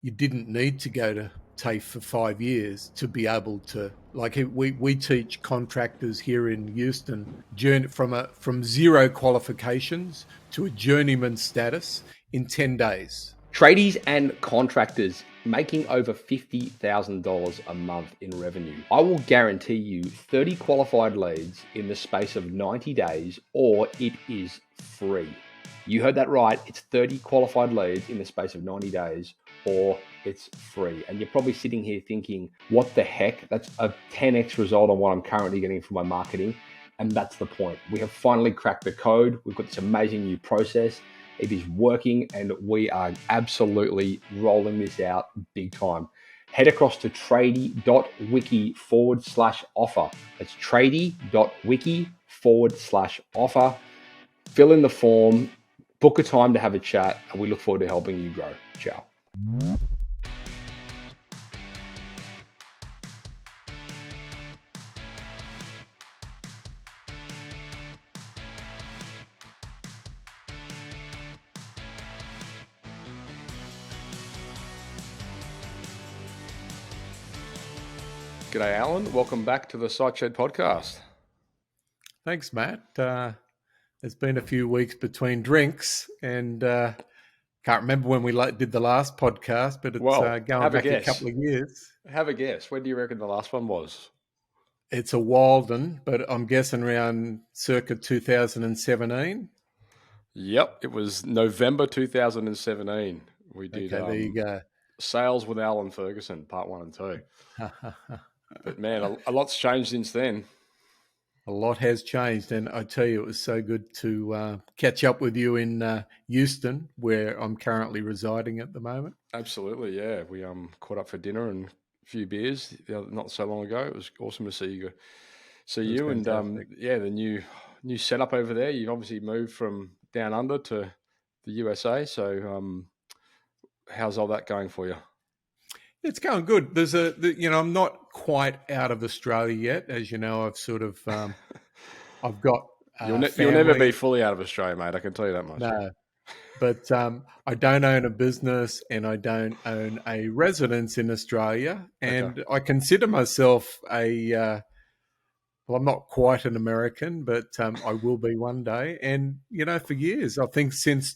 you didn't need to go to TAFE for 5 years to be able to, like, we teach contractors here in Houston from zero qualifications to a journeyman status in 10 days. Tradies and contractors making over $50,000 a month in revenue. I will guarantee you 30 qualified leads in the space of 90 days, or it is free. You heard that right. It's 30 qualified leads in the space of 90 days, or it's free. And you're probably sitting here thinking, what the heck? That's a 10x result on what I'm currently getting from my marketing. And that's the point. We have finally cracked the code. We've got this amazing new process. It is working, and we are absolutely rolling this out big time. Head across to tradie.wiki/offer. That's tradie.wiki/offer. Fill in the form, book a time to have a chat, and we look forward to helping you grow. Ciao. G'day, Alan. Welcome back to the Site Shed podcast. Thanks, Matt. There's been a few weeks between drinks, and can't remember when we did the last podcast, but it's going back a couple of years. Have a guess. When do you reckon the last one was? It's a Walden, but I'm guessing around circa 2017. Yep, it was November 2017. We did. Okay, there you go. Sales with Allan Ferguson, part 1 and 2. But man, a lot's changed since then. A lot has changed, and I tell you, it was so good to catch up with you in Houston, where I'm currently residing at the moment. Absolutely, yeah. We caught up for dinner and a few beers not so long ago. It was awesome to see you. And the new setup over there. You've obviously moved from down under to the USA. So, how's all that going for you? It's going good. I'm not quite out of Australia yet. As you know, I've sort of, I've got You'll never be fully out of Australia, mate. I can tell you that much. No, but I don't own a business and I don't own a residence in Australia. And okay. I consider myself I'm not quite an American, but I will be one day. And, for years, I think since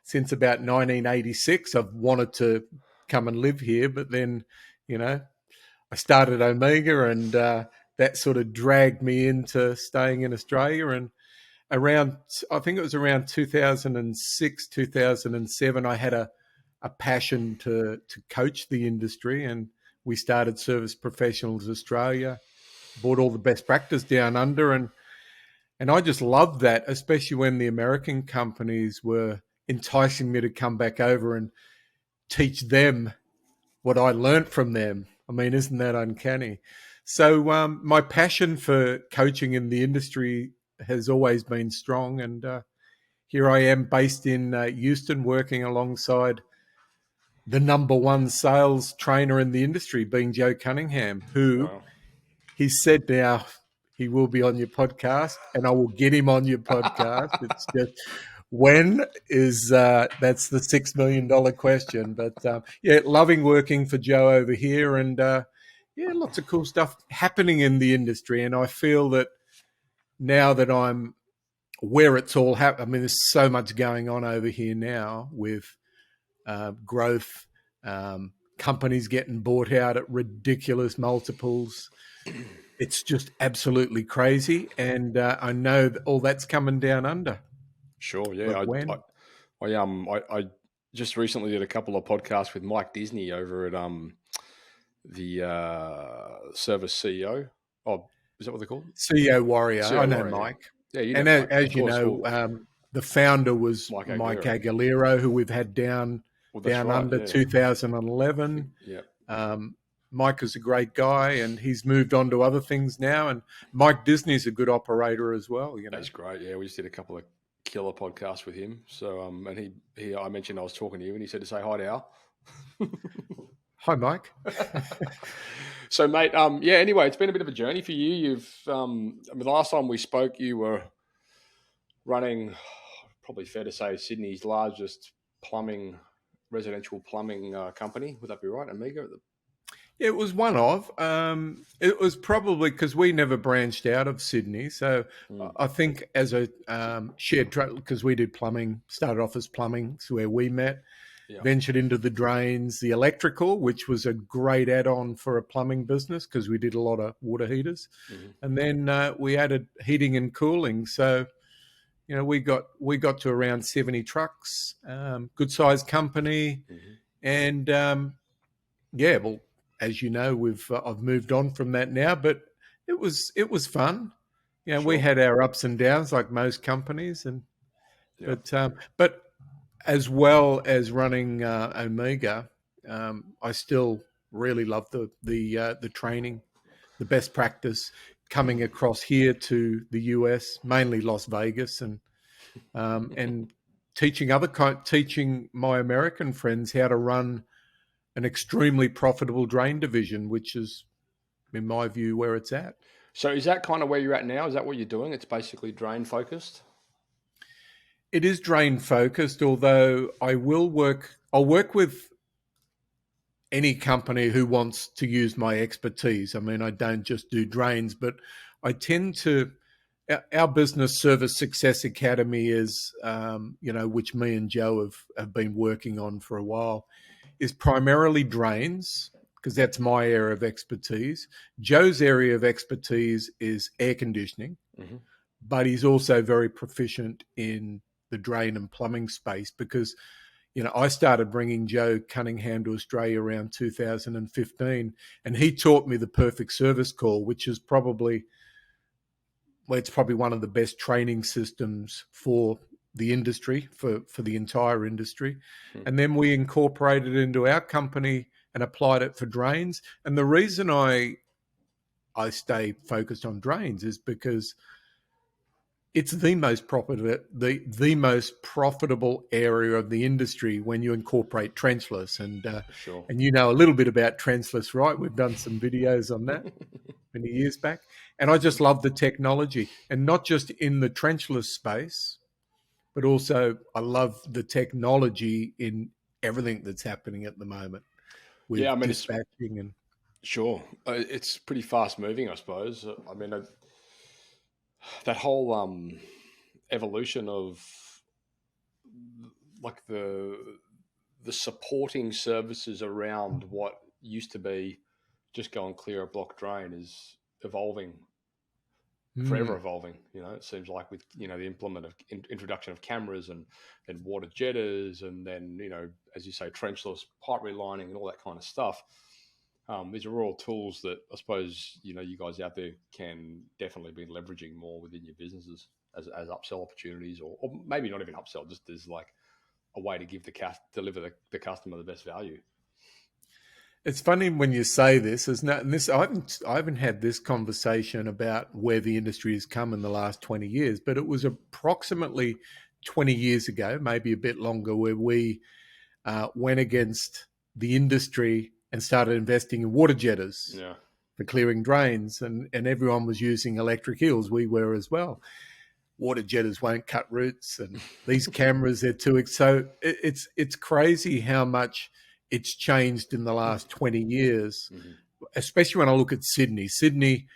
since about 1986, I've wanted to come and live here. But then, I started Omega, and that sort of dragged me into staying in Australia. And I think it was around 2006, 2007, I had a passion to coach the industry, and we started Service Professionals Australia, brought all the best practice down under, and I just loved that, especially when the American companies were enticing me to come back over and teach them what I learned from them. I mean, isn't that uncanny? So my passion for coaching in the industry has always been strong, and here I am based in Houston, working alongside the number one sales trainer in the industry, being Joe Cunningham, who he said now he will be on your podcast, and I will get him on your podcast. It's just when is that's the $6 million question. But loving working for Joe over here, and lots of cool stuff happening in the industry. And I feel that now that I'm where it's all happening, I mean, there's so much going on over here now with growth, companies getting bought out at ridiculous multiples. It's just absolutely crazy, and I know that all that's coming down under. Sure, yeah. I just recently did a couple of podcasts with Mike Disney over at the Service CEO. Oh, is that what they're called? CEO Warrior. CEO I know Warrior. Mike. Yeah, you know and Mike. As you know, the founder was Mike Aguilera, who we've had down under 2011. Yeah. Mike is a great guy, and he's moved on to other things now. And Mike Disney's a good operator as well. That's great. Yeah, we just did a couple of killer podcasts with him. So, and I mentioned I was talking to you, and he said to say hi to Al. Hi, Mike. So, mate, anyway, it's been a bit of a journey for you. You've, the last time we spoke, you were running, probably fair to say, Sydney's largest plumbing, residential plumbing company. Would that be right, Amiga? It was one of. It was probably because we never branched out of Sydney. So I think as a shared trade, because we did plumbing, started off as plumbing, so where we met, Yeah. ventured into the drains, the electrical, which was a great add-on for a plumbing business because we did a lot of water heaters. And then we added heating and cooling. So, you know, we got to around 70 trucks, good sized company. And yeah, well, as you know, I've moved on from that now, but it was fun. You know, we Sure. had our ups and downs like most companies, and Yeah. but as well as running Omega, I still really love the training, the best practice coming across here to the US, mainly Las Vegas, and teaching my American friends how to run an extremely profitable drain division, which is, in my view, where it's at. So is that kind of where you're at now? Is that what you're doing? It's basically drain focused. It is drain focused, although I'll work with any company who wants to use my expertise. I mean, I don't just do drains, but I tend to. Our business service success academy is, which me and Joe have been working on for a while, is primarily drains because that's my area of expertise. Joe's area of expertise is air conditioning, but he's also very proficient in the drain and plumbing space because I started bringing Joe Cunningham to Australia around 2015, and he taught me the perfect service call, which is it's probably one of the best training systems for the industry, for the entire industry. And then we incorporated it into our company and applied it for drains. And the reason I stay focused on drains is because it's the most profitable area of the industry when you incorporate trenchless. Sure. And you know a little bit about trenchless, right? We've done some videos on that many years back. And I just love the technology, and not just in the trenchless space, but also I love the technology in everything that's happening at the moment Yeah, I with mean, it's dispatching and sure. It's pretty fast moving, I suppose. I mean, that whole evolution of like the supporting services around what used to be just go and clear a block drain is evolving, forever evolving. It seems like with the introduction of cameras and water jetters, and then as you say, trenchless pipe relining and all that kind of stuff. These are all tools that I suppose you guys out there can definitely be leveraging more within your businesses as upsell opportunities, or maybe not even upsell, just as like a way to deliver the customer the best value. It's funny when you say this. I haven't had this conversation about where the industry has come in the last 20 years, but it was approximately 20 years ago, maybe a bit longer, where we went against the industry and started investing in water jetters Yeah. for clearing drains, and everyone was using electric eels. We were as well. Water jetters won't cut roots, and these cameras, they're too. So it's crazy how much it's changed in the last 20 years, especially when I look at Sydney. Sydney,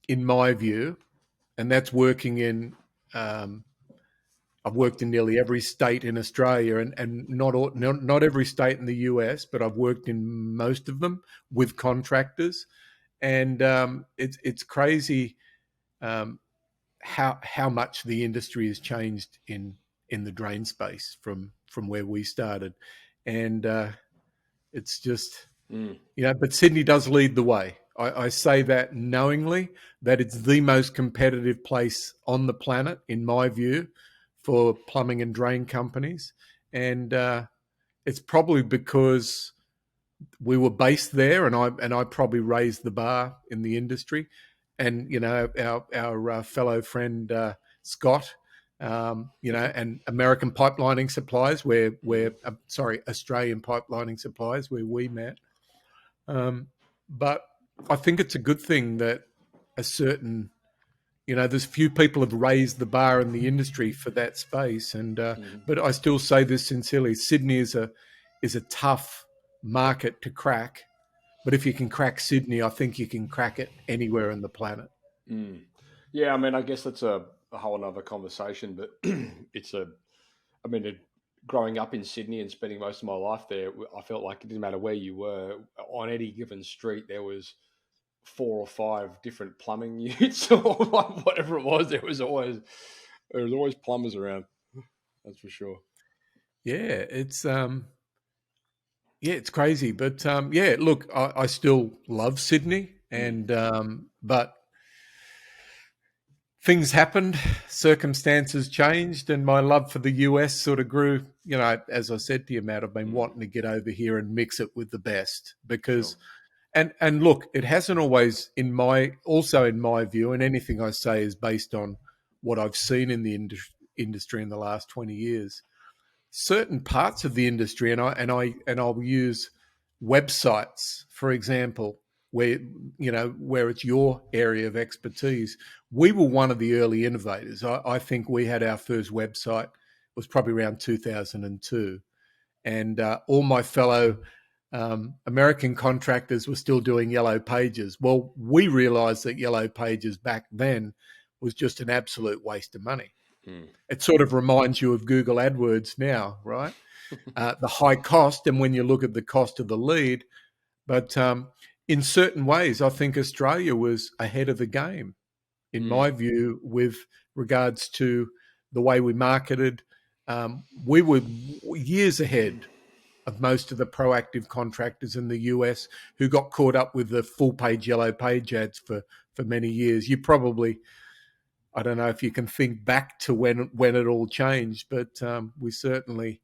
in my view, and that's working in. I've worked in nearly every state in Australia, and not every state in the US, but I've worked in most of them with contractors, and it's crazy how much the industry has changed in the drain space from where we started, and it's just but Sydney does lead the way. I say that knowingly, that it's the most competitive place on the planet, in my view, for plumbing and drain companies, and it's probably because we were based there, and I probably raised the bar in the industry, and our fellow friend Scott, and American pipelining supplies, Australian pipelining supplies, where we met. But I think it's a good thing that a certain there's few people have raised the bar in the industry for that space, and Mhm. but I still say this sincerely: Sydney is a tough market to crack. But if you can crack Sydney, I think you can crack it anywhere on the planet. Mm. Yeah, I mean, I guess that's a whole other conversation, but it's a, I mean, growing up in Sydney and spending most of my life there, I felt like it didn't matter where you were on any given street, there was four or five different plumbing units or whatever it was. There was always plumbers around. That's for sure. Yeah, it's crazy, but yeah, look, I still love Sydney, Mm. and but things happened, circumstances changed, and my love for the US sort of grew. As I said to you, Matt, I've been Mm. wanting to get over here and mix it with the best Sure. because, and look, it hasn't always in my view, and anything I say is based on what I've seen in the industry in the last 20 years. Certain parts of the industry, and I'll use websites for example, where it's your area of expertise. We were one of the early innovators. I think we had our first website was probably around 2002, and all my fellow American contractors were still doing yellow pages. Well, we realized that yellow pages back then was just an absolute waste of money. Mm. It sort of reminds you of Google AdWords now, right? The high cost, and when you look at the cost of the lead. But in certain ways, I think Australia was ahead of the game, in Mm. my view, with regards to the way we marketed. We were years ahead of most of the proactive contractors in the US who got caught up with the full page yellow page ads for many years. You probably, I don't know if you can think back to when it all changed, but we certainly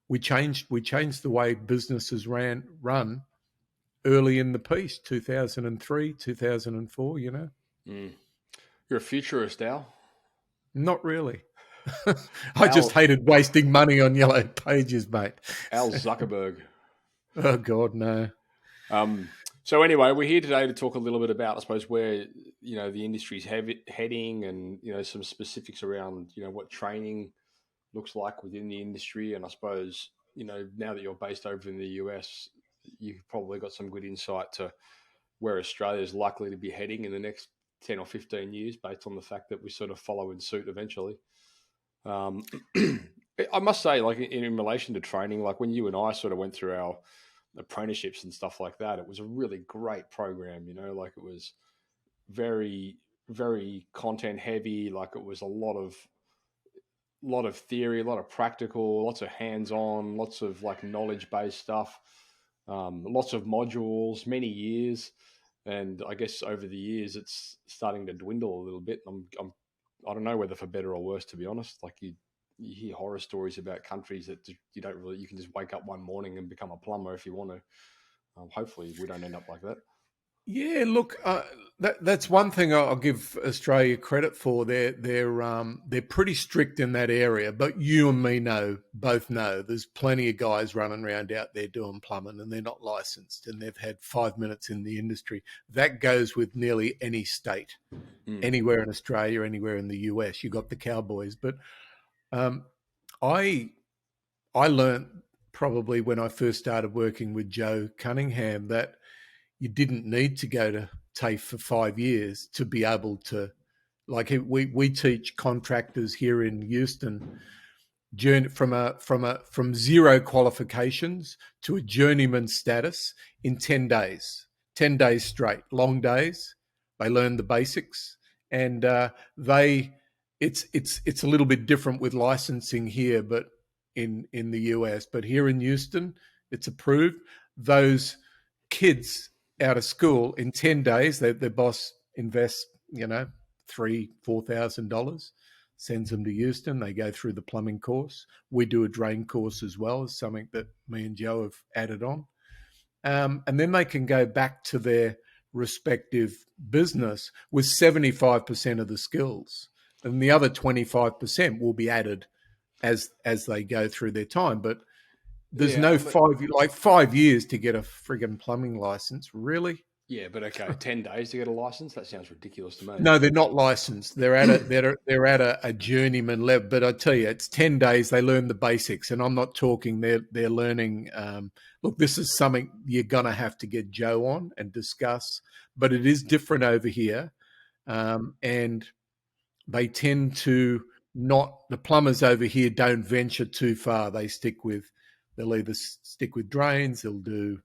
we changed the way businesses run early in the piece, 2003, 2004. Mm. You're a futurist, Al. Not really. I just Al hated wasting money on yellow pages, mate. Al Zuckerberg. Oh God, no. Um, so anyway, we're here today to talk a little bit about, I suppose, where the industry's heading, and some specifics around what training looks like within the industry. And I suppose now that you're based over in the US, you've probably got some good insight to where Australia is likely to be heading in the next 10 or 15 years, based on the fact that we sort of follow in suit eventually. Um, I must say, like in relation to training, like when you and I sort of went through our apprenticeships and stuff like that, it was a really great program. Like it was very, very content heavy. Like it was a lot of theory, a lot of practical, lots of hands on, lots of like knowledge based stuff, lots of modules, many years. And I guess over the years, it's starting to dwindle a little bit. I don't know whether for better or worse, to be honest. Like you hear horror stories about countries that you can just wake up one morning and become a plumber if you want to. Hopefully, we don't end up like that. Yeah, look, that's one thing I'll give Australia credit for. They're pretty strict in that area, but you and me both know there's plenty of guys running around out there doing plumbing, and they're not licensed, and they've had 5 minutes in the industry. That goes with nearly any state, Mm. anywhere in Australia, anywhere in the US. You got the cowboys, but um, I I learned probably when I first started working with Joe Cunningham that you didn't need to go to TAFE for 5 years to be able to, like, we teach contractors here in Houston journey from zero qualifications to a journeyman status in 10 days, 10 days straight, long days. They learn the basics, and they it's a little bit different with licensing here, but in the US, but here in Houston it's approved. Those kids out of school in 10 days, their boss invests, $3,000-4,000, sends them to Houston. They go through the plumbing course. We do a drain course as well, as something that me and Joe have added on. And then they can go back to their respective business with 75% of the skills. And the other 25% will be added as they go through their time. But there's Yeah, no 5 years to get a friggin' plumbing license, really. Yeah, but okay, 10 days to get a license? That sounds ridiculous to me. No, they're not licensed. They're at a journeyman level. But I tell you, it's 10 days. They learn the basics, and I'm not talking. They're learning. Look, this is something you're gonna have to get Joe on and discuss. But it is different over here, and they tend to not. The plumbers over here don't venture too far. They'll either stick with drains. They'll do,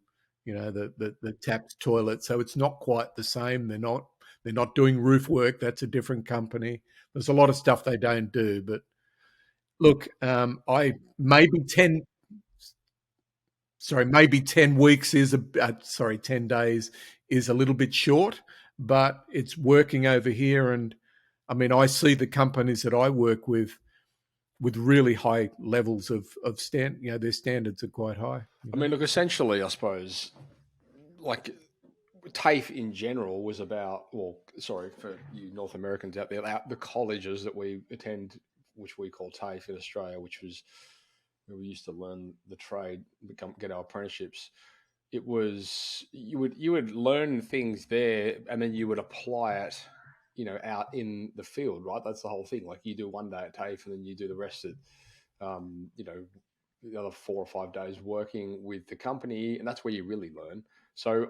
the tapped toilet. So it's not quite the same. They're not doing roof work. That's a different company. There's a lot of stuff they don't do. But look, I maybe 10 weeks 10 days is a little bit short, but it's working over here. And I mean, I see the companies that I work with really high levels of their standards are quite high. I mean, look, essentially, I suppose, like TAFE in general was about, well, sorry for you North Americans out there, the colleges that we attend, which we call TAFE in Australia, which was where we used to learn the trade, get our apprenticeships. It was you would learn things there, and then you would apply it, out in the field, right? That's the whole thing. Like you do one day at TAFE, and then you do the rest of, the other 4 or 5 days working with the company, and that's where you really learn. So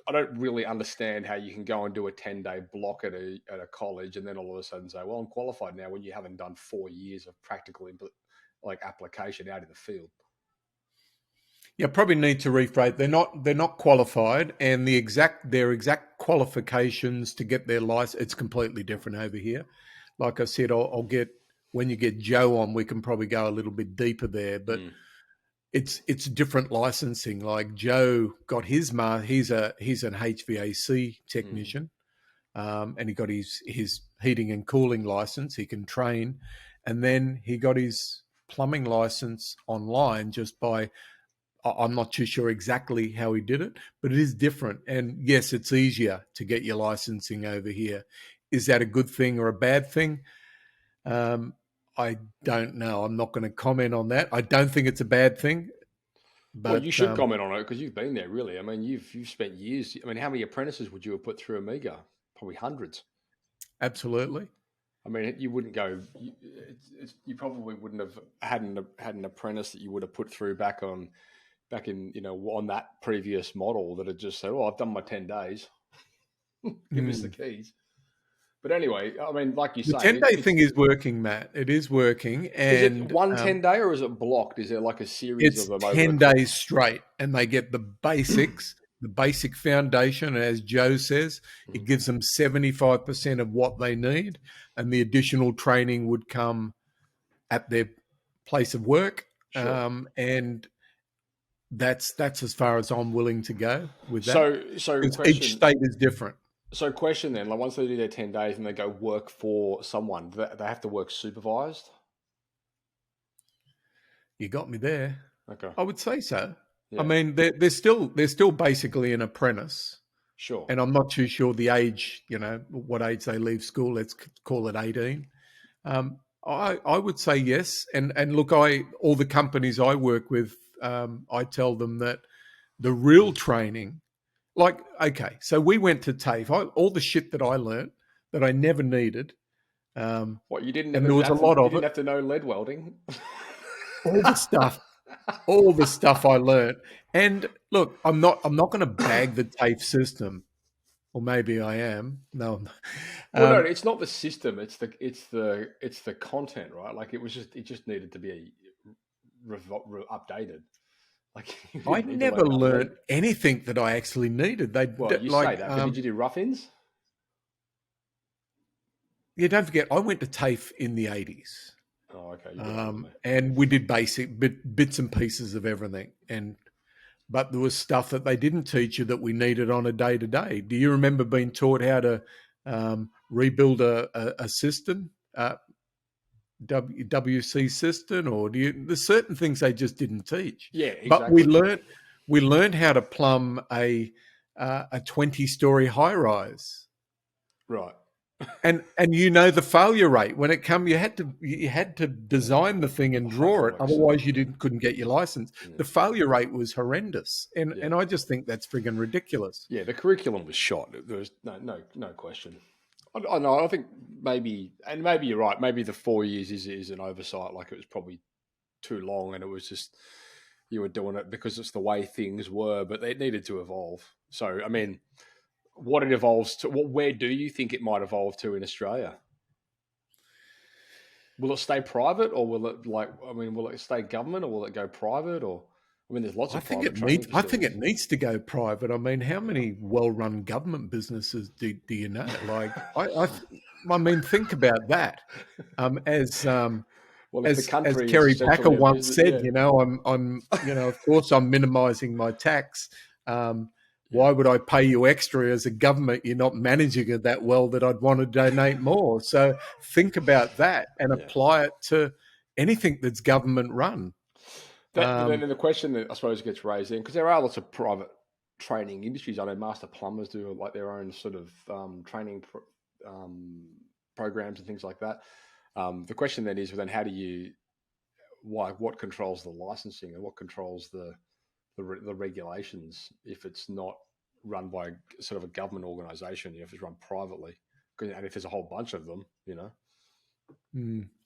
I don't really understand how you can go and do a 10-day block at a college and then all of a sudden say, well, I'm qualified now, when you haven't done 4 years of practical application out in the field. Yeah, probably need to rephrase. They're not qualified, and their exact qualifications to get their license, it's completely different over here. Like I said, I'll get, when you get Joe on, we can probably go a little bit deeper there, but it's different licensing. Like Joe got his he's an HVAC technician, and he got his heating and cooling license. He can train, and then he got his plumbing license online just by. I'm not too sure exactly how he did it, but it is different. And yes, it's easier to get your licensing over here. Is that a good thing or a bad thing? I don't know. I'm not going to comment on that. I don't think it's a bad thing. But Well, you should comment on it because you've been there, really. I mean, you've spent years. I mean, how many apprentices would you have put through Amiga? Probably hundreds. Absolutely. I mean, you wouldn't go. You probably wouldn't have had an apprentice that you would have put through back in on that previous model that had just said, "Oh, I've done my 10 days. Give us the keys." But anyway, I mean, like you the say, 10-day thing is working, Matt. It is working. And is it one 10-day or is it blocked? Is there like a series it's of them 10 days straight, and they get the basics, the basic foundation. And as Joe says, it gives them 75% of what they need, and the additional training would come at their place of work. Sure. And that's as far as I'm willing to go with that. So Because each question. state is different. So question then, like once they do their 10 days and they go work for someone, they have to work supervised? You got me there. Okay. I would say so. Yeah. I mean, they're still basically an apprentice, Sure. and I'm not too sure the age. What age they leave school. Let's call it 18. I would say yes. And look, all the companies I work with, I tell them that the real training. Like, okay, so we went to TAFE. All the shit that I learned that I never needed. What, you didn't And ever there was a lot you of didn't it. have to know lead welding? All the stuff, I learned. And look, I'm not going to bag the TAFE system, or maybe I am. No, I'm not. Well, no, it's not the system. It's the content, right? Like it just needed to be updated. Like you I didn't need to never learn about lead. learned anything that I actually needed. Well, you say that, but did you do rough-ins? Yeah, don't forget, I went to TAFE in the 80s. Oh, okay. You're older than me. And we did basic bits and pieces of everything. But there was stuff that they didn't teach you that we needed on a day to day. Do you remember being taught how to rebuild a system, WC system, or there's certain things they just didn't teach. Yeah, exactly. But we learned how to plumb a 20-story high rise. Right. And the failure rate when it come, you had to design the thing and draw it, Homework stuff. otherwise you couldn't get your license. The failure rate was horrendous, and Yeah. and I just think that's friggin' ridiculous. Yeah, the curriculum was shot. There was no question. I know. I think maybe you're right. Maybe the 4 years is an oversight. Like, it was probably too long, and it was just you were doing it because it's the way things were. But they needed to evolve. So, I mean, what it evolves to, where do you think it might evolve to in Australia? Will it stay private, or will it will it stay government, or will it go private? Or, I mean, there's lots I of think private it training needs. I think facilities. it needs to go private. I mean, how many well-run government businesses do you know? Like, I mean, think about that. As Well, if the as country is Kerry Packer essentially a once business, said, yeah, of course, I'm minimising my tax. Um, yeah, why would I pay you extra as a government? You're not managing it that well that I'd want to donate more. So think about that and yeah. apply it to anything that's government run. But then Um, the question that I suppose gets raised in, because there are lots of private training industries. I know master plumbers do like their own sort of training programs and things like that. The question then is, well, then how do you, what controls the licensing, and what controls the regulations if it's not run by sort of a government organisation? If it's run privately, and if there's a whole bunch of them,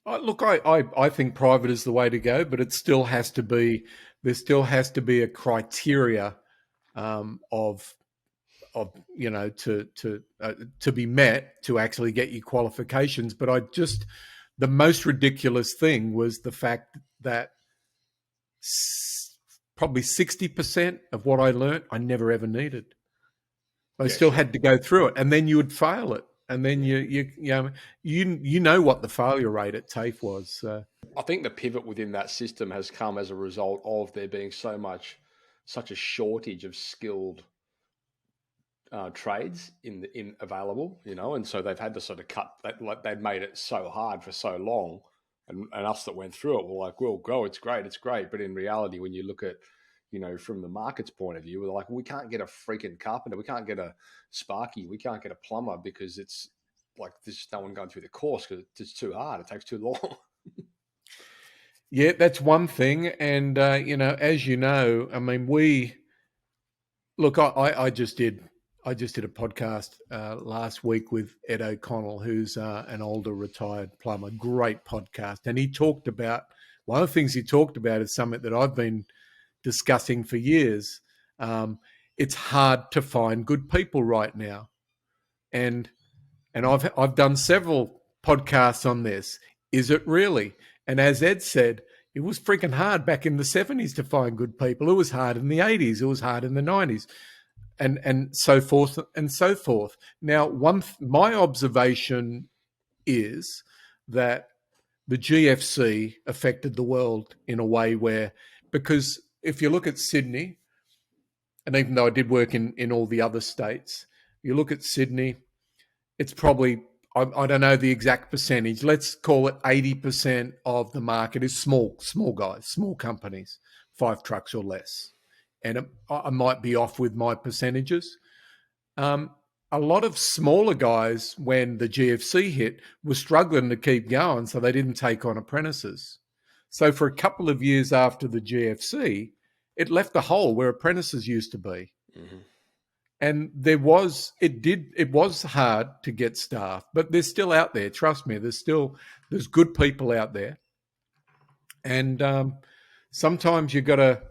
Look, I think private is the way to go, but it still has to be. There still has to be a criteria of to be met to actually get your qualifications. But the most ridiculous thing was the fact that probably 60% of what I learnt I never ever needed. I yeah, still sure. had to go through it, and then you would fail it, and then Yeah. you know what the failure rate at TAFE was. So. I think the pivot within that system has come as a result of there being such a shortage of skilled trades in available, and so they've had to sort of cut that. Like, they'd made it so hard for so long, and us that went through it were like, "Well, go, it's great." But in reality, when you look at, from the market's point of view, we're like, we can't get a freaking carpenter, we can't get a sparky, we can't get a plumber because it's like there's no one going through the course because it's too hard. It takes too long. Yeah, that's one thing, and as you know, I mean, look. I just did a podcast last week with Ed O'Connell, who's an older retired plumber. Great podcast, and he talked about one of the things he talked about is something that I've been discussing for years. It's hard to find good people right now, and I've done several podcasts on this. Is it really? And as Ed said, it was freaking hard back in the 70s to find good people. It was hard in the 80s. It was hard in the 90s, and so forth and so forth. Now, my observation is that the GFC affected the world in a way where, because if you look at Sydney, and even though I did work in all the other states, you look at Sydney, it's probably, I don't know the exact percentage. Let's call it 80% of the market is small guys, small companies, 5 trucks or less. And I might be off with my percentages. Um, a lot of smaller guys, when the GFC hit, were struggling to keep going, so they didn't take on apprentices. So for a couple of years after the GFC, it left a hole where apprentices used to be. Mm-hmm. And it was hard to get staff, but they're still out there. Trust me, there's good people out there. And sometimes you got to,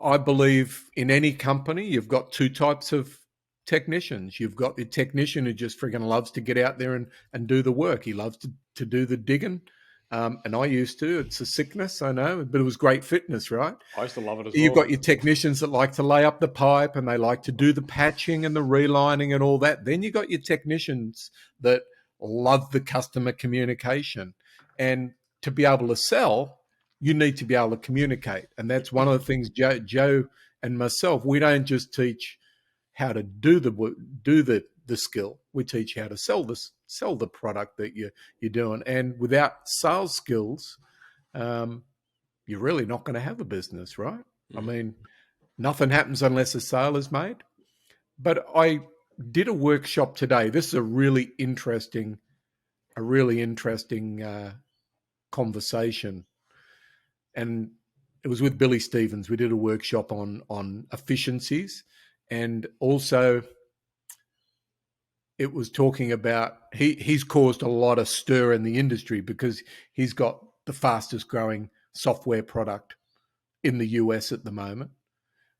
I believe in any company, you've got two types of technicians. You've got the technician who just freaking loves to get out there and do the work. He loves to do the digging. And I used to. It's a sickness, I know, but it was great fitness, right? I used to love it as You've well. got your technicians that like to lay up the pipe and they like to do the patching and the relining and all that. Then you got your technicians that love the customer communication. And to be able to sell, you need to be able to communicate. And that's one of the things Joe and myself, we don't just teach how to do the skill. We teach how to sell the product that you're doing. And without sales skills, you're really not going to have a business, right? I Mm-hmm. mean, nothing happens unless a sale is made. But I did a workshop today. This is a really interesting conversation, and it was with Billy Stevens. We did a workshop on efficiencies, and also it was talking about he's caused a lot of stir in the industry because he's got the fastest growing software product in the US at the moment,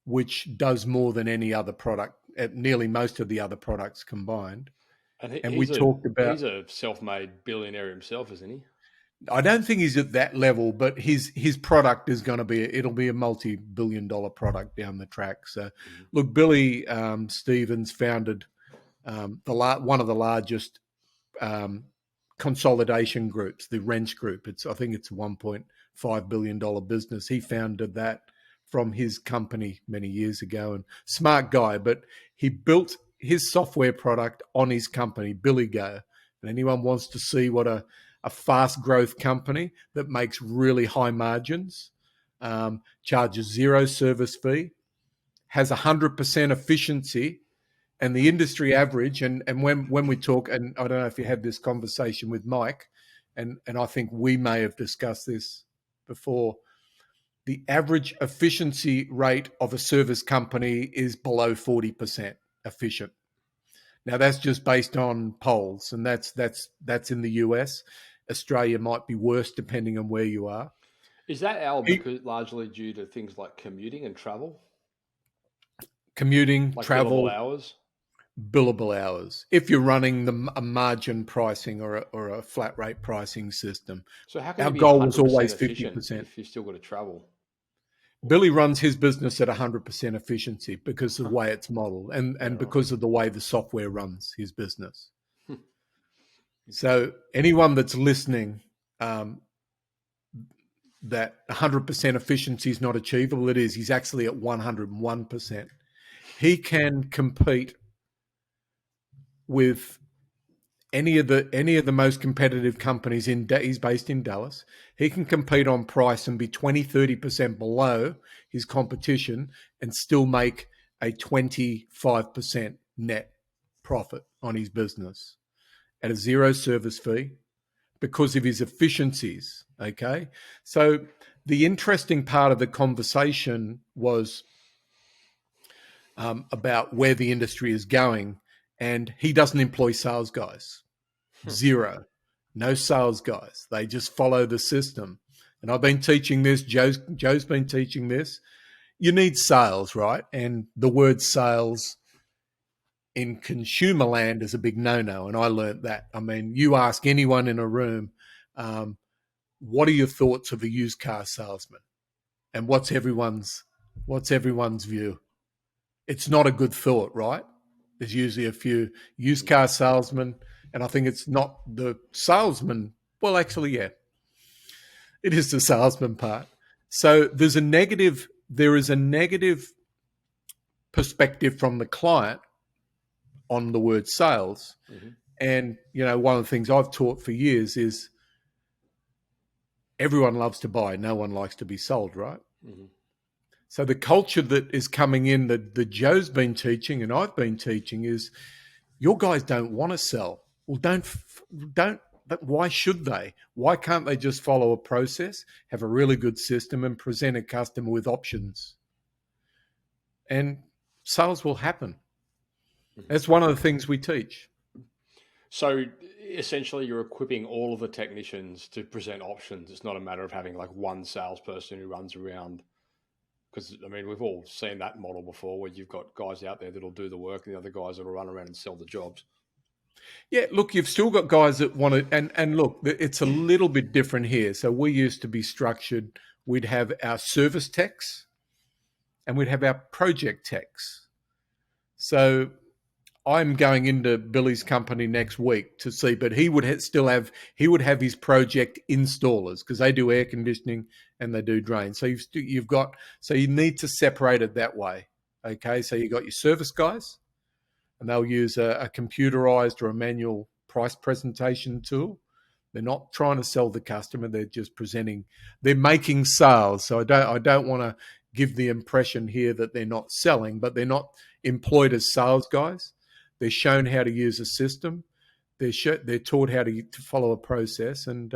which does more than any other product, nearly most of the other products combined. And And we talked about, he's a self-made billionaire himself, isn't he? I don't think he's at that level, but his product is going to be, it'll be a multi-billion-dollar product down the track. So, look, Billy Stevens founded one of the largest um, consolidation groups, the Wrench Group. I think it's a $1.5 billion business. He founded that from his company many years ago, and smart guy. But he built his software product on his company, Billy Go. And anyone wants to see what a fast growth company that makes really high margins, charges zero service fee, has 100% efficiency, and the industry average, and when we talk, and I don't know if you had this conversation with Mike, and I think we may have discussed this before, the average efficiency rate of a service company is below 40% efficient. Now that's just based on polls, and that's in the US. Australia might be worse depending on where you are. Is that Al because largely due to things like commuting and travel, Commuting, like billable travel, hours? billable hours. If you're running a margin pricing or a flat rate pricing system, So how can our you be goal was 100% always efficient 50%. if you still got to travel? Billy runs his business at 100% efficiency because of the Huh. way it's modeled, Yeah, and right. because of the way the software runs his business. So anyone that's listening, that 100% efficiency is not achievable, it is. He's actually at 101%. He can compete with any of the most competitive companies he's based in Dallas. He can compete on price and be 20-30% below his competition and still make a 25% net profit on his business at a zero service fee because of his efficiencies. Okay. So the interesting part of the conversation was about where the industry is going, and he doesn't employ sales guys. Zero. No sales guys. They just follow the system. And I've been teaching this. Joe's been teaching this. You need sales, right? And the word sales in consumer land is a big no-no. And I learned that. I mean, you ask anyone in a room, what are your thoughts of a used car salesman? And what's everyone's view? It's not a good thought, right? There's usually a few used car salesmen, and I think it's not the salesman. Well, actually, yeah, it is the salesman part. So there is a negative perspective from the client on the word sales. Mm-hmm. And, one of the things I've taught for years is everyone loves to buy. No one likes to be sold, right? Mm-hmm. So the culture that is coming in that Joe's been teaching and I've been teaching is your guys don't want to sell. Well, don't. But why should they? Why can't they just follow a process, have a really good system, and present a customer with options? And sales will happen. Mm-hmm. That's one of the things we teach. So essentially, you're equipping all of the technicians to present options. It's not a matter of having like one salesperson who runs around. Because, I mean, we've all seen that model before where you've got guys out there that'll do the work and the other guys that'll run around and sell the jobs. Yeah, look, you've still got guys that want to, and look, it's a little bit different here. So we used to be structured. We'd have our service techs and we'd have our project techs. So I'm going into Billy's company next week to see, but he would have his project installers because they do air conditioning and they do drain. So you need to separate it that way. Okay, so you got your service guys, and they'll use a computerized or a manual price presentation tool. They're not trying to sell the customer; they're just presenting. They're making sales. So I don't want to give the impression here that they're not selling, but they're not employed as sales guys. They're shown how to use a system. They're taught how to follow a process, and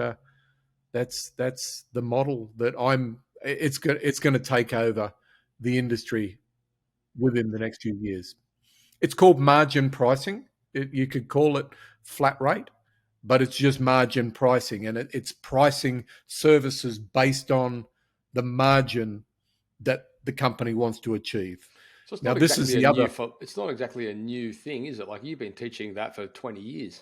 that's the model that I'm. It's going to take over the industry within the next few years. It's called margin pricing. You could call it flat rate, but it's just margin pricing, and it's pricing services based on the margin that the company wants to achieve. So it's Now, not this is exactly a the new. other. It's not exactly a new thing, is it? Like you've been teaching that for 20 years.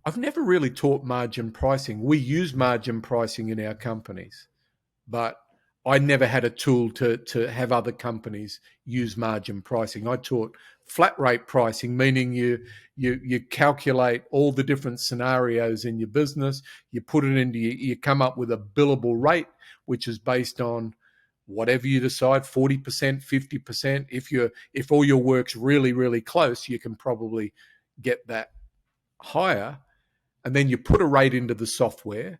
I've never really taught margin pricing. We use margin pricing in our companies, but I never had a tool to have other companies use margin pricing. I taught flat rate pricing, meaning you calculate all the different scenarios in your business, you put it into you come up with a billable rate, which is based on whatever you decide, 40%, 50%. If all your work's really, really close, you can probably get that higher. And then you put a rate into the software.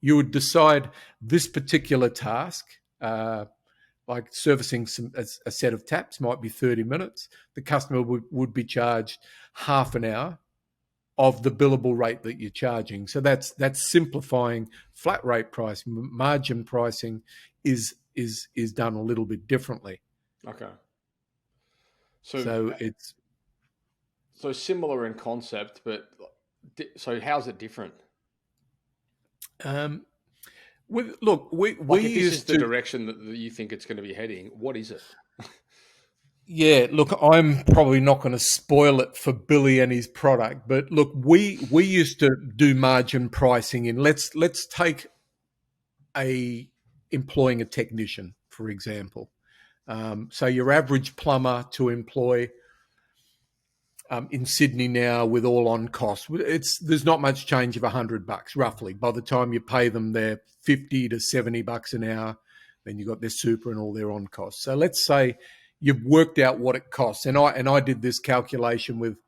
You would decide this particular task, like servicing a set of taps, might be 30 minutes. The customer would be charged half an hour of the billable rate that you're charging. So that's simplifying flat rate pricing. Margin pricing is done a little bit differently. Okay. So it's so similar in concept, but so how's it different? look, we Like if this is used the to. direction that you think it's going to be heading, what is it? Yeah, look, I'm probably not going to spoil it for Billy and his product, but look, we used to do margin pricing in let's take a employing a technician, for example. So your average plumber to employ in Sydney now with all on costs, there's not much change of $100 roughly. By the time you pay them, they're $50 to $70 an hour. Then you've got their super and all their on costs. So let's say you've worked out what it costs, and I did this calculation with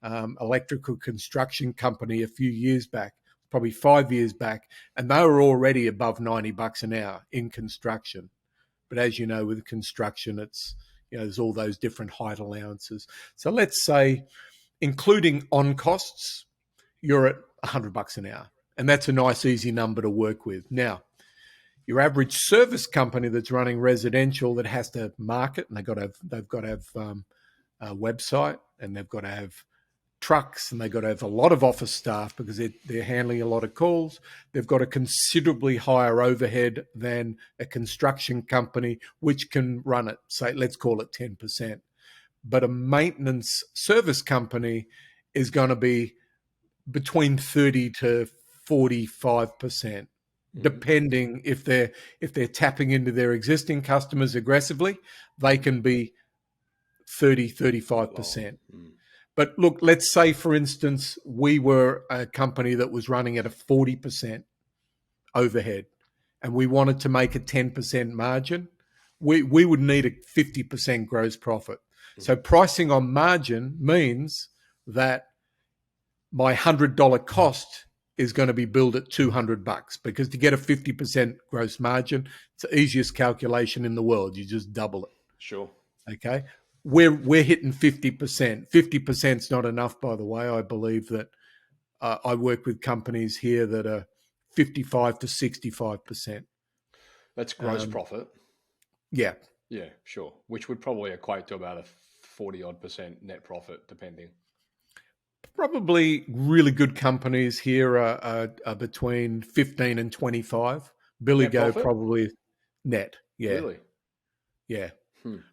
electrical construction company a few years back, probably 5 years back, and they were already above $90 an hour in construction. But as you know, with construction, it's there's all those different height allowances. So let's say, including on costs, you're at $100 an hour, and that's a nice, easy number to work with. Now, your average service company that's running residential that has to market, and they've got to have a website, and they've got to have trucks, and they've got to have a lot of office staff because they're handling a lot of calls. They've got a considerably higher overhead than a construction company, which can run it, say, let's call it 10%. But a maintenance service company is going to be between 30 to 45%, depending if they're tapping into their existing customers aggressively, they can be 30, 35%. But look, let's say, for instance, we were a company that was running at a 40% overhead and we wanted to make a 10% margin. We would need a 50% gross profit. So pricing on margin means that my $100 cost is going to be billed at $200 because to get a 50% gross margin, it's the easiest calculation in the world. You just double it. Sure. Okay. We're hitting 50%. 50% is not enough, by the way. I believe that I work with companies here that are 55 to 65%. That's gross profit. Yeah. Yeah, sure. Which would probably equate to about a 40 odd percent net profit, depending. Probably really good companies here are between 15 and 25. Billy Net Go profit? probably net. Yeah. Really? Yeah.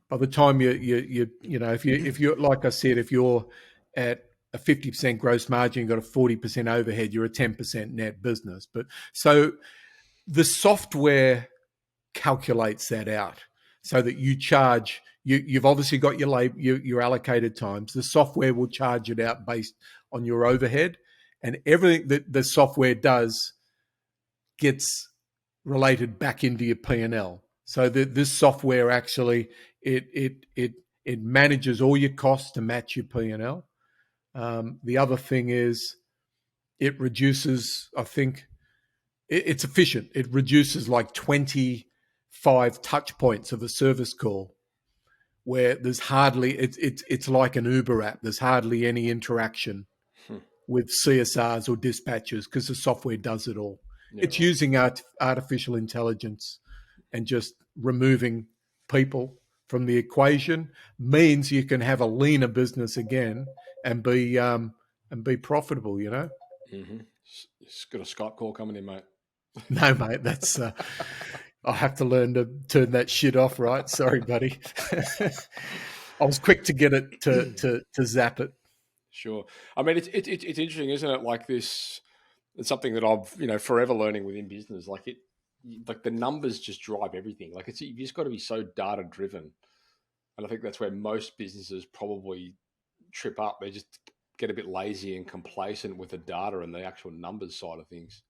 By the time you if you're like I said, if you're at a 50% gross margin, you've got a 40% overhead, you're a 10% net business. But so the software calculates that out so that you charge. You've obviously got your allocated times. The software will charge it out based on your overhead, and everything that the software does gets related back into your P&L. So this software actually it manages all your costs to match your P&L. The other thing is it reduces. I think it's efficient. It reduces like 25 touch points of a service call, where there's hardly it's like an Uber app. There's hardly any interaction Hmm. with CSRs or dispatchers because the software does it all. Yeah, It's right. using artificial intelligence and just removing people from the equation means you can have a leaner business again and be profitable. You know, Mm-hmm. Just got a Skype call coming in, mate. no, mate, that's I have to learn to turn that shit off. Right, sorry, buddy. I was quick to get it to zap it. Sure. I mean, it's interesting, isn't it? Like this, it's something that I've forever learning within business. Like the numbers just drive everything. Like you've just got to be so data driven, and I think that's where most businesses probably trip up. They just get a bit lazy and complacent with the data and the actual numbers side of things.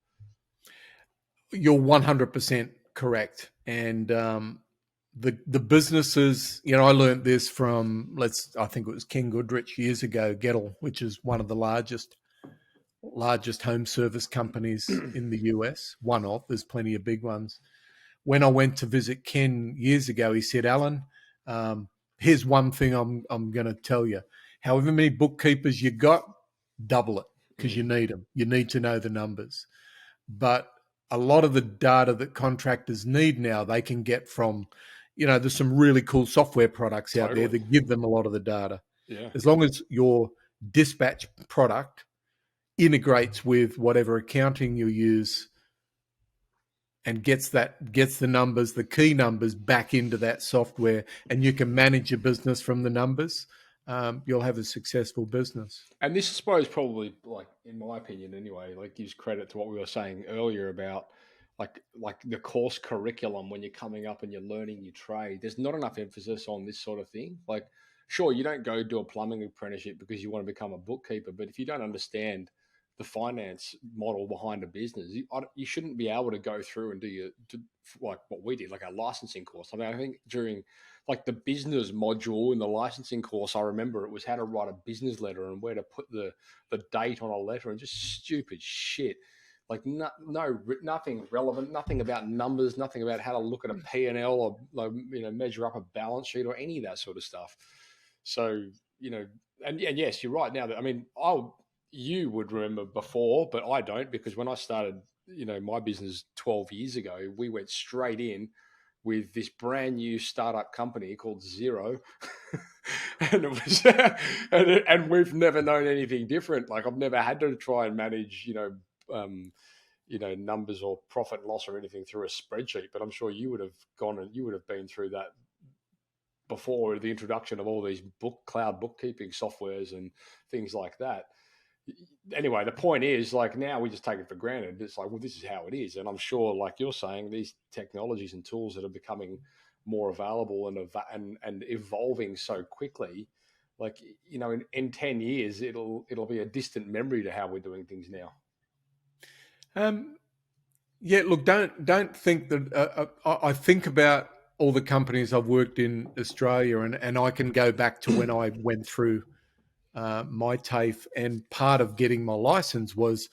You're 100% correct, and the businesses. You know, I learned this from I think it was Ken Goodrich years ago. Gettle, which is one of the largest home service companies in the US. One of there's plenty of big ones. When I went to visit Ken years ago, he said, "Alan, here's one thing I'm going to tell you. However many bookkeepers you got, double it because you Mm, need them. You need to know the numbers." But a lot of the data that contractors need now, they can get from, there's some really cool software products out there totally. that give them a lot of the data. Yeah. As long as your dispatch product integrates with whatever accounting you use and gets the numbers, the key numbers back into that software, and you can manage your business from the numbers, you'll have a successful business. And this, I suppose, probably, like in my opinion, anyway, like gives credit to what we were saying earlier about like the course curriculum when you're coming up and you're learning your trade. There's not enough emphasis on this sort of thing. Like, sure, you don't go do a plumbing apprenticeship because you want to become a bookkeeper, but if you don't understand the finance model behind a business, you shouldn't be able to go through and like what we did, like a licensing course. I mean, I think during like the business module in the licensing course, I remember it was how to write a business letter and where to put the date on a letter and just stupid shit. Like nothing relevant, nothing about numbers, nothing about how to look at a P&L or like, measure up a balance sheet or any of that sort of stuff. So, and yes, you're right. Now that, I mean, you would remember before, but I don't, because when I started, my business 12 years ago, we went straight in with this brand new startup company called Zero, and it was, and we've never known anything different. Like I've never had to try and manage, numbers or profit and loss or anything through a spreadsheet. But I'm sure you would have gone and you would have been through that before the introduction of all these cloud bookkeeping softwares and things like that. Anyway, the point is, like, now we just take it for granted. It's like, well, this is how it is. And I'm sure, like you're saying, these technologies and tools that are becoming more available and evolving so quickly, like, in 10 years, it'll be a distant memory to how we're doing things now. Yeah, look, don't think that. I think about all the companies I've worked in Australia, and I can go back to when I went through my TAFE, and part of getting my license was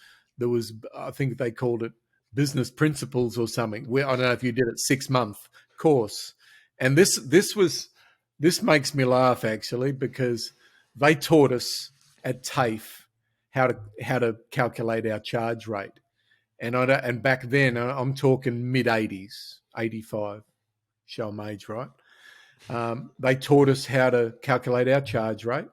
I think they called it business principles or something. I don't know if you did it 6-month course, and this makes me laugh actually, because they taught us at TAFE how to calculate our charge rate, and back then I'm talking mid 80s, 85. Show my age, right? They taught us how to calculate our charge rate.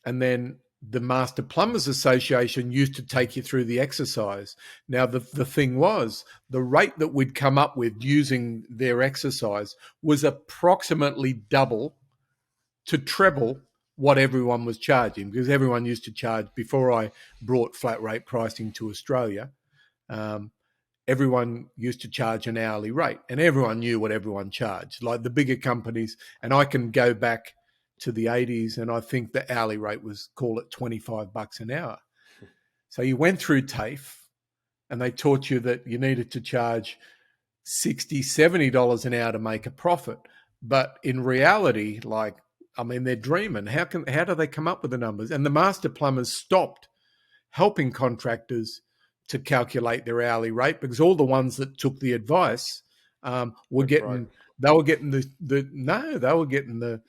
And then the Master Plumbers Association used to take you through the exercise. Now, the thing was, the rate that we'd come up with using their exercise was approximately double to treble what everyone was charging, because everyone used to charge, before I brought flat rate pricing to Australia, everyone used to charge an hourly rate, and everyone knew what everyone charged, like the bigger companies. And I can go back to the 80s, and I think the hourly rate was, call it $25 an hour. So you went through TAFE and they taught you that you needed to charge $60, $70 an hour to make a profit. But in reality, they're dreaming. How do they come up with the numbers? And the master plumbers stopped helping contractors to calculate their hourly rate, because all the ones that took the advice were Went broke. getting they were getting they were getting the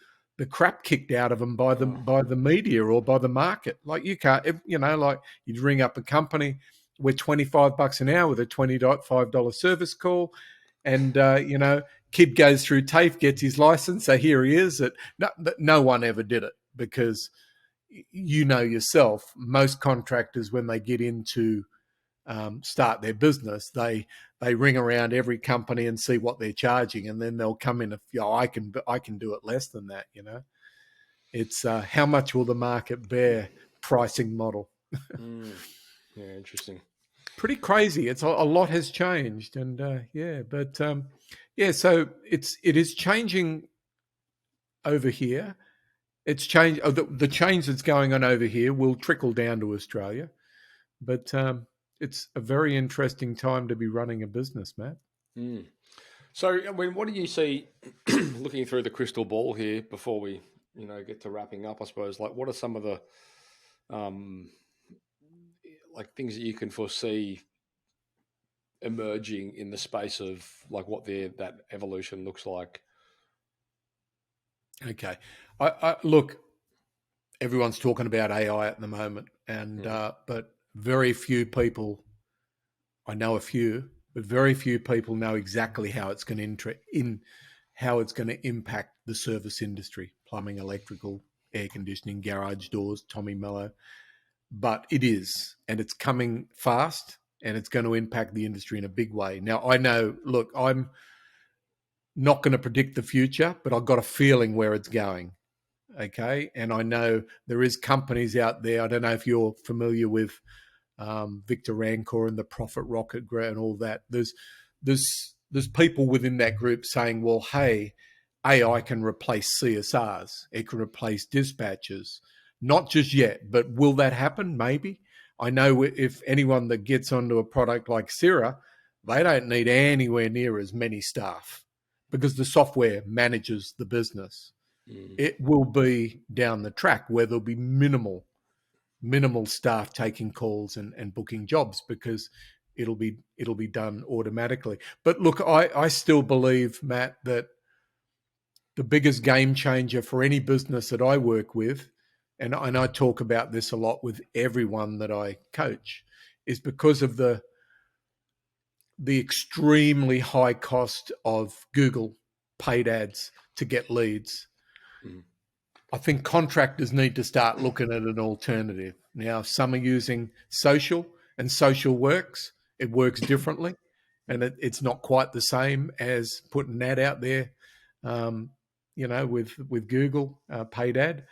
crap kicked out of them by the media or by the market. Like you can't, like you'd ring up a company, we're $25 an hour with a $25 service call, and kid goes through TAFE, gets his license, so here he is. No one ever did it because yourself, most contractors when they get into start their business, they ring around every company and see what they're charging, and then they'll come in. If I can do it less than that. It's how much will the market bear pricing model. Yeah, interesting. Pretty crazy. It's a lot has changed, and So it is changing over here. It's changed. The change that's going on over here will trickle down to Australia, but it's a very interesting time to be running a business, Matt. So, what do you see, looking through the crystal ball here before we, get to wrapping up? I suppose, like, what are some of the, like, things that you can foresee emerging in the space of like what that evolution looks like? Okay, I look. Everyone's talking about AI at the moment, and but very few people. I know a few, but very few people know exactly how it's going to impact the service industry: plumbing, electrical, air conditioning, garage doors, Tommy Mello. But it is, and it's coming fast, and it's going to impact the industry in a big way. Now, I know. Look, I'm not going to predict the future, but I've got a feeling where it's going. Okay, and I know there is companies out there. I don't know if you're familiar with Victor Rancor and the Profit Rocket Group and all that. There's people within that group saying, well, hey, AI can replace CSRs. It can replace dispatchers. Not just yet, but will that happen? Maybe. I know if anyone that gets onto a product like Sira, they don't need anywhere near as many staff because the software manages the business. It will be down the track where there'll be minimal staff taking calls and booking jobs because it'll be done automatically. But look, I still believe, Matt, that the biggest game changer for any business that I work with, and I talk about this a lot with everyone that I coach, is because of the extremely high cost of Google paid ads to get leads. I think contractors need to start looking at an alternative. Now, some are using social, and social works. It works differently, and it's not quite the same as putting an ad out there, with Google paid ad.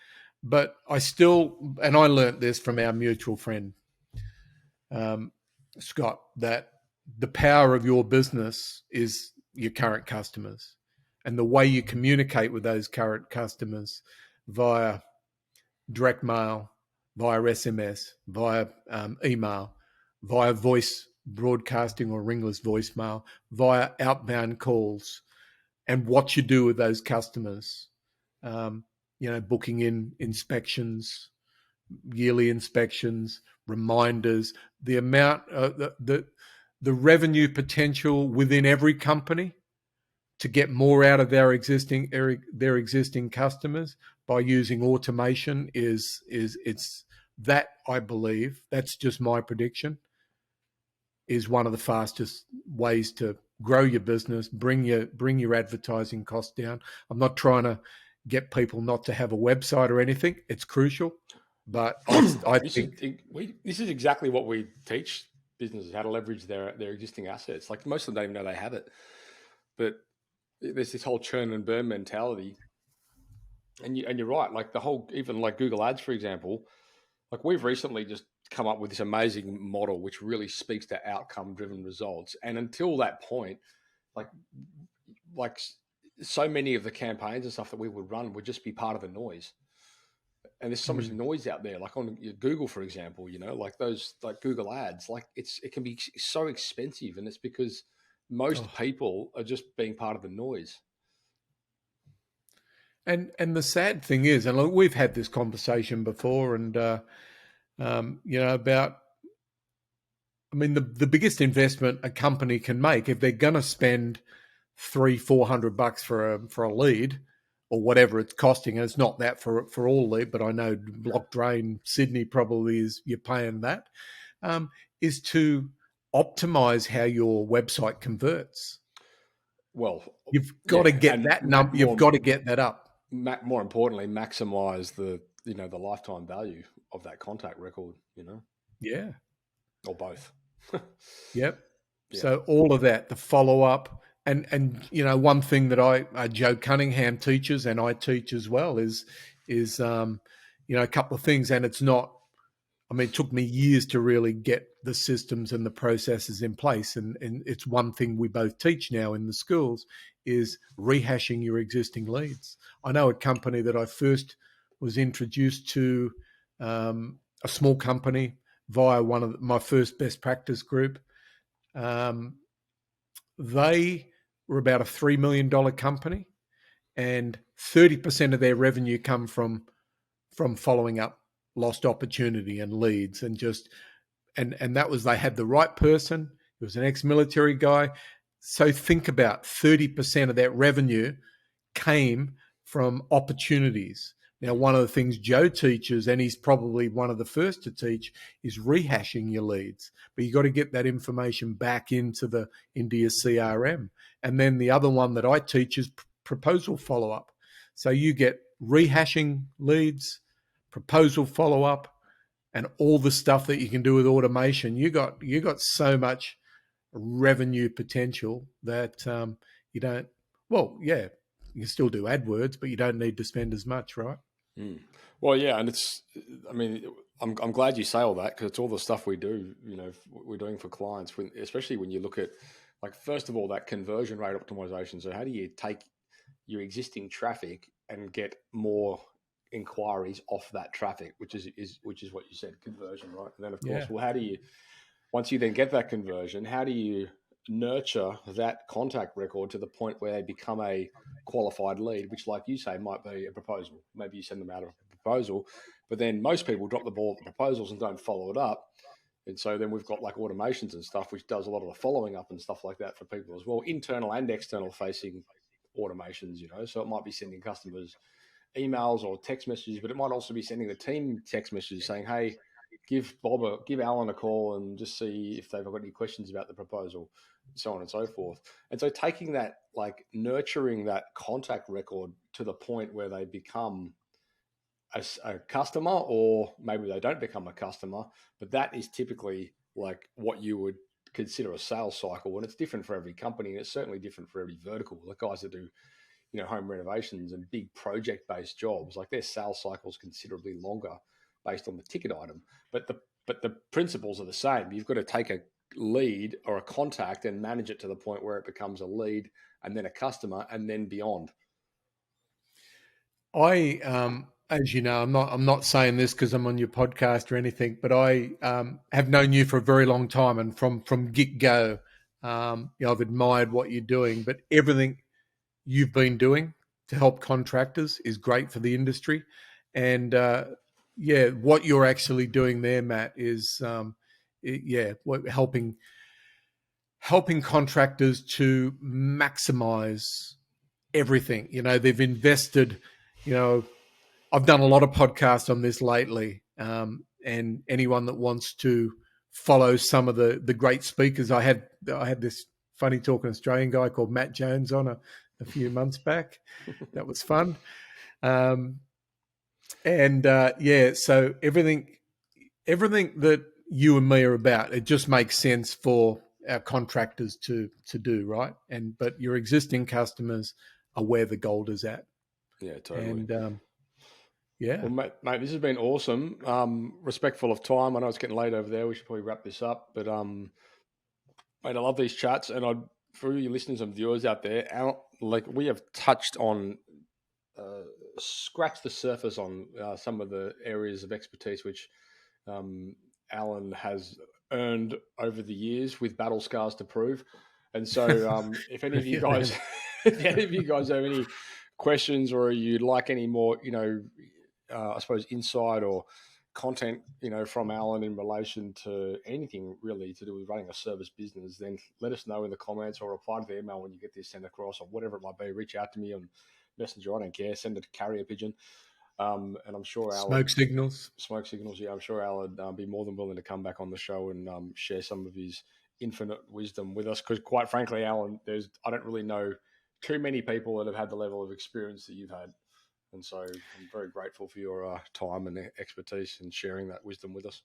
But I still, and I learnt this from our mutual friend, Scott, that the power of your business is your current customers and the way you communicate with those current customers via direct mail, via SMS, via email, via voice broadcasting or ringless voicemail, via outbound calls, and what you do with those customers. Booking in inspections, yearly inspections, reminders, the amount, the revenue potential within every company to get more out of their existing customers by using automation is it's that, I believe, that's just my prediction, is one of the fastest ways to grow your business, bring your advertising costs down. I'm not trying to get people not to have a website or anything. It's crucial, but I think this is exactly what we teach businesses, how to leverage their existing assets. Like, most of them don't even know they have it, but there's this whole churn and burn mentality. And you're right. Like, the whole, even like Google Ads, for example, like, we've recently just come up with this amazing model which really speaks to outcome driven results. And until that point, like so many of the campaigns and stuff that we would run would just be part of the noise. And there's so much noise out there, like on Google, for example, like those, like Google Ads, like it can be so expensive, and it's because most people are just being part of the noise. And the sad thing is, and look, we've had this conversation before, and about, I mean, the biggest investment a company can make if they're going to spend $300-400 for a lead, or whatever it's costing. And it's not that for all lead, but I know Block Drain Sydney probably is, you're paying that. Is to optimize how your website converts. Well, You've got to get that number. You've got to get that up. More importantly, maximize the lifetime value of that contact record. Yeah. Or both. Yep. Yeah. So all of that, the follow up, and one thing that Joe Cunningham teaches and I teach as well is a couple of things, and it's not. I mean, it took me years to really get the systems and the processes in place, and it's one thing we both teach now in the schools is rehashing your existing leads. I know a company that I first was introduced to, a small company via one of my first best practice group. They were about a $3 million company, and 30% of their revenue come from following up lost opportunity and leads, and that was, they had the right person. He was an ex-military guy. So think about 30% of that revenue came from opportunities. Now, one of the things Joe teaches, and he's probably one of the first to teach, is rehashing your leads. But you got to get that information back into your CRM. And then the other one that I teach is proposal follow-up. So you get rehashing leads, proposal follow-up, and all the stuff that you can do with automation. You got so much revenue potential that you don't. Well, yeah, you can still do AdWords, but you don't need to spend as much, right? Mm. Well, yeah, and I'm glad you say all that, because it's all the stuff we do. We're doing for clients, especially when you look at, like, first of all, that conversion rate optimization. So how do you take your existing traffic and get more inquiries off that traffic, which is what you said, conversion, right? And then of course, well, how do you, once you then get that conversion, how do you nurture that contact record to the point where they become a qualified lead, which, like you say, might be a proposal. Maybe you send them out a proposal, but then most people drop the ball at the proposals and don't follow it up. And so then we've got like automations and stuff, which does a lot of the following up and stuff like that for people as well, internal and external facing automations, so it might be sending customers emails or text messages, but it might also be sending the team text messages saying, hey, give Allan a call and just see if they've got any questions about the proposal, so on and so forth. And so taking that, like nurturing that contact record to the point where they become a customer, or maybe they don't become a customer, but that is typically like what you would consider a sales cycle. And it's different for every company, and it's certainly different for every vertical. The guys that do home renovations and big project-based jobs, like their sales cycle is considerably longer based on the ticket item. But the principles are the same. You've got to take a lead or a contact and manage it to the point where it becomes a lead, and then a customer, and then beyond. As you know, I'm not saying this because I'm on your podcast or anything, but I have known you for a very long time, and from get go, I've admired what you're doing. But everything you've been doing to help contractors is great for the industry, and what you're actually doing there, Matt, is helping contractors to maximize everything. They've invested. I've done a lot of podcasts on this lately, and anyone that wants to follow some of the great speakers, I had this funny talking Australian guy called Matt Jones on a few months back. That was fun. So everything that you and me are about, it just makes sense for our contractors to do, right? But your existing customers are where the gold is at. Yeah, totally. And well, mate, this has been awesome. Respectful of time. I know it's getting late over there. We should probably wrap this up. But mate, I love these chats, and for your listeners and viewers out there, we have touched on, scratched the surface on some of the areas of expertise which Allan has earned over the years with battle scars to prove. And so, if any of you guys, have any questions, or you'd like any more, I suppose, insight or content, you know, from Allan in relation to anything really to do with running a service business, then let us know in the comments or reply to the email when you get this sent across or whatever it might be. Reach out to me on Messenger. I don't care. Send it to carrier pigeon. And I'm sure Allan, Smoke signals. yeah, I'm sure Allan would be more than willing to come back on the show and share some of his infinite wisdom with us. Because quite frankly, Allan, I don't really know too many people that have had the level of experience that you've had. And so I'm very grateful for your time and expertise in sharing that wisdom with us.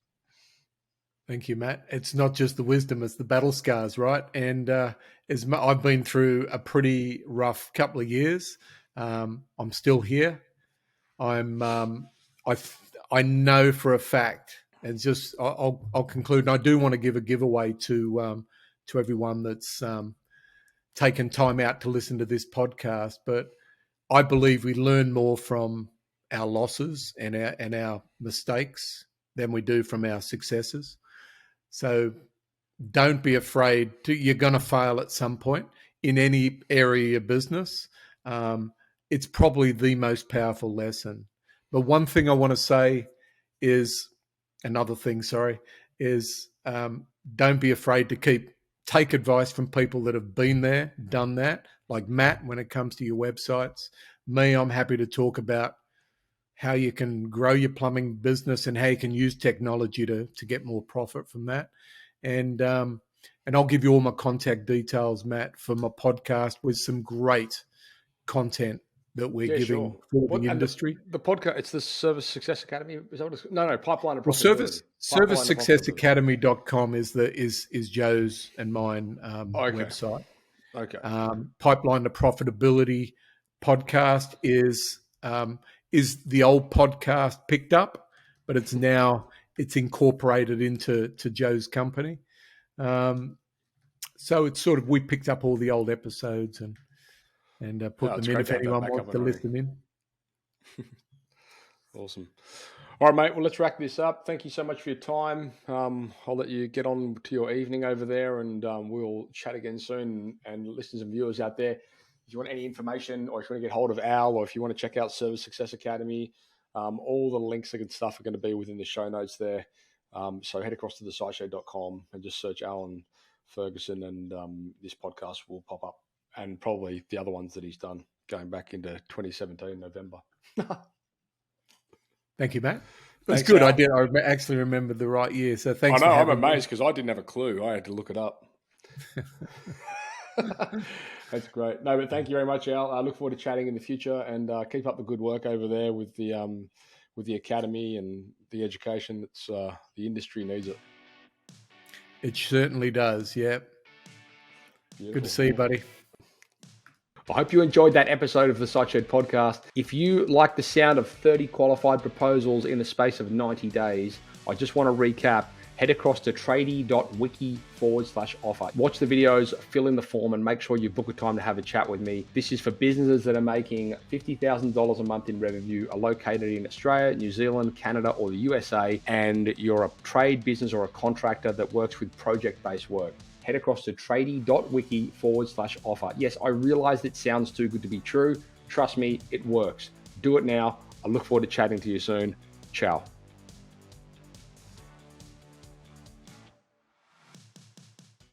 Thank you, Matt. It's not just the wisdom, it's the battle scars, right? And I've been through a pretty rough couple of years. I'm still here. I know for a fact, and just I'll conclude. And I do want to give a giveaway to everyone that's taken time out to listen to this podcast. But I believe we learn more from our losses and our mistakes than we do from our successes. So don't be afraid. You're going to fail at some point in any area of business. It's probably the most powerful lesson. But one thing I want to say is, don't be afraid to take advice from people that have been there, done that, like Matt when it comes to your websites. Me, I'm happy to talk about how you can grow your plumbing business and how you can use technology to get more profit from that. And I'll give you all my contact details, Matt, for my podcast with some great content that we're giving for the industry. The podcast, it's the Service Success Academy. Is that what it's, no, Pipeline of Profitability. Profitability. ServiceSuccessAcademy.com is Joe's and mine website. Okay. Pipeline to Profitability podcast is the old podcast picked up, but it's incorporated into Joe's company. So it's sort of, we picked up all the old episodes and put them in if anyone wants to listen in. Awesome. All right, mate. Well, let's wrap this up. Thank you so much for your time. I'll let you get on to your evening over there, and we'll chat again soon. And listeners and viewers out there, if you want any information or if you want to get hold of Al or if you want to check out Service Success Academy, all the links and stuff are going to be within the show notes there. So head across to thesiteshow.com and just search Allan Ferguson, and this podcast will pop up, and probably the other ones that he's done going back into 2017 November. Thank you, Matt. That's good. Al. I actually remembered the right year. So thanks. I know. I'm amazed because I didn't have a clue. I had to look it up. That's great. No, but thank you very much, Al. I look forward to chatting in the future, and keep up the good work over there with the academy and the education that's the industry needs it. It certainly does. Yeah. Beautiful. Good to see you, buddy. I hope you enjoyed that episode of the SiteShed podcast. If you like the sound of 30 qualified proposals in the space of 90 days, I just want to recap. Head across to tradie.wiki/offer. Watch the videos, fill in the form, and make sure you book a time to have a chat with me. This is for businesses that are making $50,000 a month in revenue, are located in Australia, New Zealand, Canada, or the USA, and you're a trade business or a contractor that works with project-based work. Head across to tradie.wiki/offer. Yes, I realize it sounds too good to be true. Trust me, it works. Do it now. I look forward to chatting to you soon. Ciao.